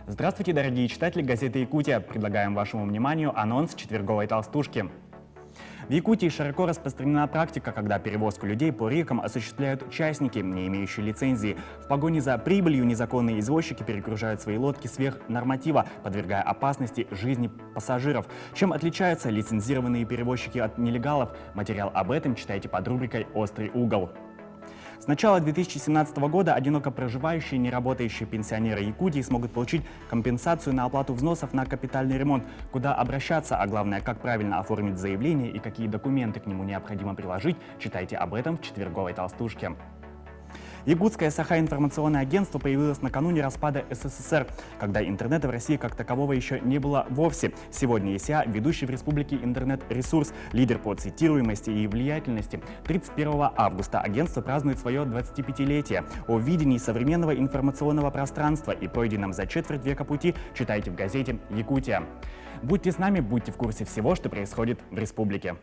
Здравствуйте, дорогие читатели газеты «Якутия». Предлагаем вашему вниманию анонс четверговой толстушки. В Якутии широко распространена практика, когда перевозку людей по рекам осуществляют частники, не имеющие лицензии. В погоне за прибылью незаконные извозчики перегружают свои лодки сверх норматива, подвергая опасности жизни пассажиров. Чем отличаются лицензированные перевозчики от нелегалов? Материал об этом читайте под рубрикой «Острый угол». С начала 2017 года одиноко проживающие неработающие пенсионеры Якутии смогут получить компенсацию на оплату взносов на капитальный ремонт. Куда обращаться, а главное, как правильно оформить заявление и какие документы к нему необходимо приложить, читайте об этом в четверговой толстушке. Якутское Саха-информационное агентство появилось накануне распада СССР, когда интернета в России как такового еще не было вовсе. Сегодня ЕСЯ – ведущий в республике интернет-ресурс, лидер по цитируемости и влиятельности. 31 августа агентство празднует свое 25-летие. О видении современного информационного пространства и пройденном за четверть века пути читайте в газете «Якутия». Будьте с нами, будьте в курсе всего, что происходит в республике.